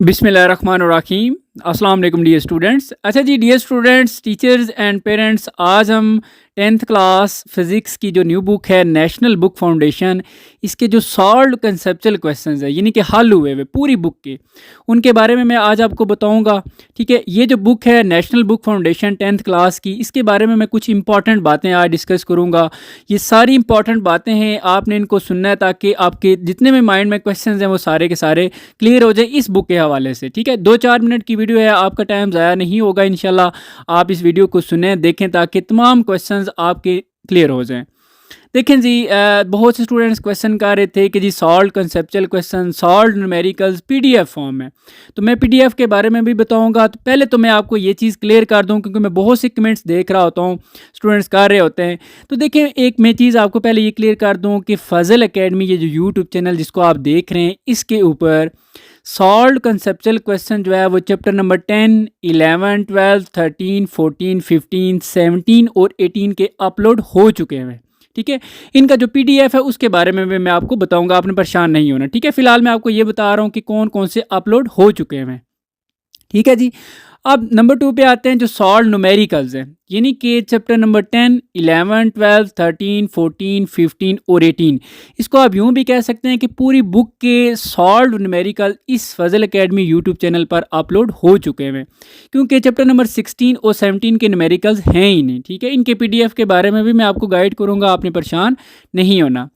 बिस्मिल्लाहिर्रहमानिर्रहीम। अस्सलाम वालेकुम डियर स्टूडेंट्स। अच्छा जी dear students, teachers and parents, आज हम 10th क्लास फ़िज़िक्स की जो न्यू बुक है नेशनल बुक फाउंडेशन, इसके जो सॉल्व्ड कंसेप्चुअल क्वेश्चंस है यानी कि हल हुए हुए पूरी बुक के, उनके बारे में मैं आज आपको बताऊंगा। ठीक है, ये जो बुक है national book foundation 10th class की, इसके बारे में मैं कुछ इंपॉर्टेंट बातें आज डिस्कस करूंगा। ये सारी इंपॉर्टेंट बातें हैं, आपने इनको सुनना है ताकि आपके जितने भी माइंड में क्वेश्चंस हैं वो सारे के सारे क्लियर हो जाए इस बुक के हवाले से। ठीक है, 2-4 मिनट की वीडियो है, आपका टाइम ज़ाया नहीं होगा इंशाल्लाह। आप इस वीडियो को सुने, देखें ताकि तमाम क्वेश्चंस आपके क्लियर हो जाएं। देखें जी, बहुत से स्टूडेंट्स क्वेश्चन कर रहे थे कि जी solve conceptual question, solve numericals PDF form में। तो मैं पीडीएफ के बारे में भी बताऊंगा। तो पहले तो मैं आपको ये चीज़ क्लियर कर दूं, क्योंकि मैं बहुत से कमेंट्स देख रहा होता हूं, स्टूडेंट्स कर रहे होते हैं। तो देखें, एक मैं चीज़ आपको पहले ये क्लियर कर दूँ कि फजल एकेडमी, ये जो यूट्यूब चैनल जिसको आप देख रहे हैं, इसके ऊपर सॉल्व कंसेप्चुअल क्वेश्चन जो है वो चैप्टर नंबर 10, 11, 12, 13, 14, 15, 17 और 18 के अपलोड हो चुके हैं। ठीक है, इनका जो पीडीएफ है उसके बारे में भी मैं आपको बताऊंगा, आपने परेशान नहीं होना। ठीक है, फिलहाल मैं आपको ये बता रहा हूँ कि कौन कौन से अपलोड हो चुके हैं। ठीक है जी, अब नंबर 2 पे आते हैं, जो सॉल्व न्यूमेरिकल्स हैं, यानी कि चैप्टर नंबर 10, 11, 12, 13, 14, 15 और 18। इसको आप यूँ भी कह सकते हैं कि पूरी बुक के सॉल्व न्यूमेरिकल इस फजल एकेडमी यूट्यूब चैनल पर अपलोड हो चुके हैं, क्योंकि चैप्टर नंबर 16 और 17 के न्यूमेरिकल्स हैं ही नहीं। ठीक है, इनके पीडीएफ के बारे में भी मैं आपको गाइड करूँगा, आपने परेशान नहीं होना।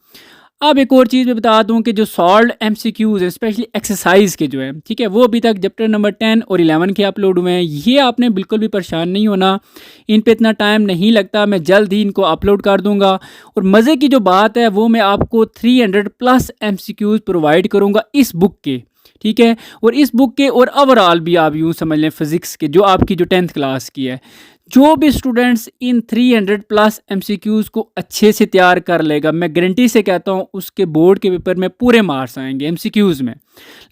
अब एक और चीज़ मैं बता दूं कि जो सॉल्व एमसीक्यूज़ हैं, स्पेशली एक्सरसाइज के जो है, ठीक है, वो अभी तक चैप्टर नंबर 10 और 11 के अपलोड हुए हैं। ये आपने बिल्कुल भी परेशान नहीं होना, इन पे इतना टाइम नहीं लगता, मैं जल्द ही इनको अपलोड कर दूंगा। और मज़े की जो बात है वो मैं आपको 300 प्लस एमसीक्यूज़ प्रोवाइड करूँगा इस बुक के। ठीक है, और इस बुक के और ओवरऑल भी आप यूँ समझ लें फ़िज़िक्स के, जो आपकी जो 10th क्लास की है, जो भी स्टूडेंट्स इन 300 प्लस एमसीक्यूज़ को अच्छे से तैयार कर लेगा, मैं गारंटी से कहता हूँ उसके बोर्ड के पेपर में पूरे मार्क्स आएंगे एमसीक्यूज़ में।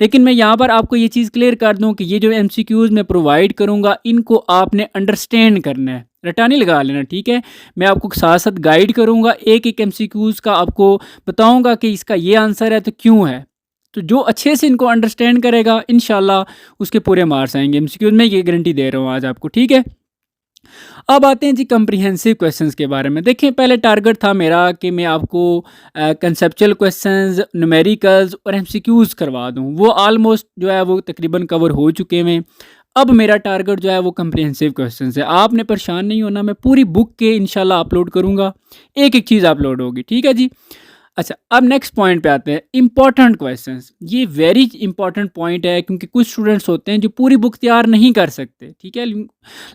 लेकिन मैं यहाँ पर आपको ये चीज़ क्लियर कर दूँ कि ये जो एमसीक्यूज़ मैं प्रोवाइड करूँगा, इनको आपने अंडरस्टैंड करना है, रटा नहीं लगा लेना। ठीक है, मैं आपको साथ साथ गाइड करूँगा, एक एक एमसीक्यूज़ का आपको बताऊँगा कि इसका ये आंसर है तो क्यों है। तो जो अच्छे से इनको अंडरस्टैंड करेगा, इंशाल्लाह उसके पूरे मार्क्स आएंगे एमसीक्यूज़ में, ये गारंटी दे रहा हूँ आज आपको। ठीक है, अब आते हैं जी कम्प्रीहेंसिव क्वेश्चंस के बारे में। देखिए, पहले टारगेट था मेरा कि मैं आपको कंसेप्चुअल क्वेश्चंस, न्यूमेरिकल्स और एमसीक्यूज़ करवा दूं, वो आलमोस्ट जो है वो तकरीबन कवर हो चुके हैं। अब मेरा टारगेट जो है वो कम्प्रीहेंसिव क्वेश्चंस है। आपने परेशान नहीं होना, मैं पूरी बुक के इंशाल्लाह अपलोड करूँगा, एक एक चीज़ अपलोड होगी। ठीक है जी। अच्छा, अब नेक्स्ट पॉइंट पे आते हैं, इंपॉर्टेंट क्वेश्चंस। ये वेरी इंपॉर्टेंट पॉइंट है, क्योंकि कुछ स्टूडेंट्स होते हैं जो पूरी बुक तैयार नहीं कर सकते। ठीक है,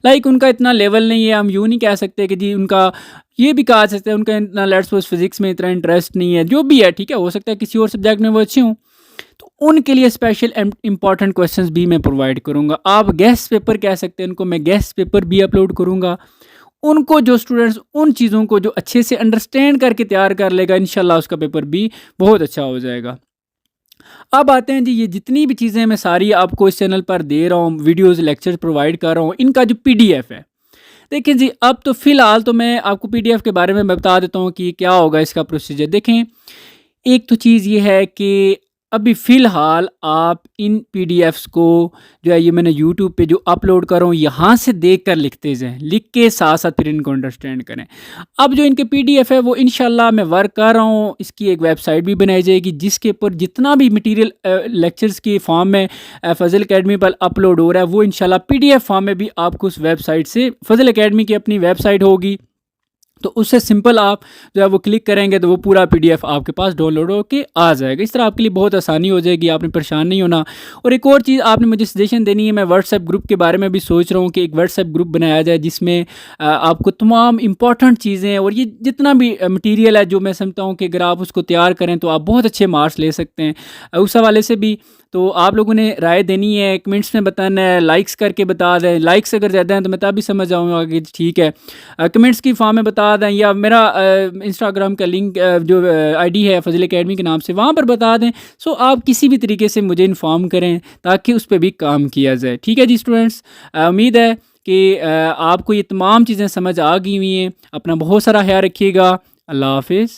लाइक उनका इतना लेवल नहीं है, हम यूँ नहीं कह सकते कि जी उनका, ये भी कहा सकते हैं उनका इतना लेट्स सपोज फिजिक्स में इतना इंटरेस्ट नहीं है, जो भी है। ठीक है, हो सकता है किसी और सब्जेक्ट में वो अच्छे हों, तो उनके लिए स्पेशल इंपॉर्टेंट क्वेश्चंस भी मैं प्रोवाइड करूँगा। आप गेस्ट पेपर कह सकते हैं उनको, मैं गेस्ट पेपर भी अपलोड करूँगा। उनको जो स्टूडेंट्स उन चीज़ों को जो अच्छे से अंडरस्टैंड करके तैयार कर लेगा, इंशाल्लाह उसका पेपर भी बहुत अच्छा हो जाएगा। अब आते हैं जी, ये जितनी भी चीज़ें मैं सारी आपको इस चैनल पर दे रहा हूँ, वीडियोस लेक्चर्स प्रोवाइड कर रहा हूँ, इनका जो पीडीएफ है, देखिए जी, अब तो फ़िलहाल तो मैं आपको पीडीएफ के बारे में बता देता हूँ कि क्या होगा इसका प्रोसीजर। देखें, एक तो चीज़ ये है कि अभी फ़िलहाल आप इन पीडीएफ्स को जो है, ये मैंने यूट्यूब पे जो अपलोड कर रहा हूँ, यहाँ से देख कर लिखते जाएँ, लिख के साथ साथ फिर इनको अंडरस्टैंड करें। अब जो इनके पीडीएफ है वो इंशाल्लाह मैं वर्क कर रहा हूँ, इसकी एक वेबसाइट भी बनाई जाएगी जिसके ऊपर जितना भी मटेरियल लेक्चर्स के फॉर्म में फजल एकेडमी पर अपलोड हो रहा है, वो इंशाल्लाह पीडीएफ फॉर्म में भी आपको उस वेबसाइट से, फजल एकेडमी की अपनी वेबसाइट होगी, तो उससे सिंपल आप जो है वो क्लिक करेंगे तो वो पूरा पीडीएफ आपके पास डाउनलोड होकर आ जाएगा। इस तरह आपके लिए बहुत आसानी हो जाएगी, आपने परेशान नहीं होना। और एक और चीज़ आपने मुझे सजेशन देनी है, मैं व्हाट्सएप ग्रुप के बारे में भी सोच रहा हूँ कि एक व्हाट्सएप ग्रुप बनाया जाए जिसमें आपको तमाम इंपॉर्टेंट चीज़ें और ये जितना भी मटीरियल है, जो मैं समझता हूँ कि अगर आप उसको तैयार करें तो आप बहुत अच्छे मार्क्स ले सकते हैं। उस हवाले से भी तो आप लोगों ने राय देनी है, कमेंट्स में बताना है, लाइक्स करके बता दें। लाइक्स अगर ज़्यादा हैं तो मैं तभी समझ जाऊँगा कि ठीक है। कमेंट्स की फॉर्म में बता दें, या मेरा इंस्टाग्राम का लिंक जो आईडी है फजल एकेडमी के नाम से, वहाँ पर बता दें। सो आप किसी भी तरीके से मुझे इन्फॉर्म करें ताकि उस पर भी काम किया जाए। ठीक है जी स्टूडेंट्स, उम्मीद है कि आपको ये तमाम चीज़ें समझ आ गई हुई हैं। अपना बहुत सारा ख्याल रखिएगा। अल्लाह हाफिज़।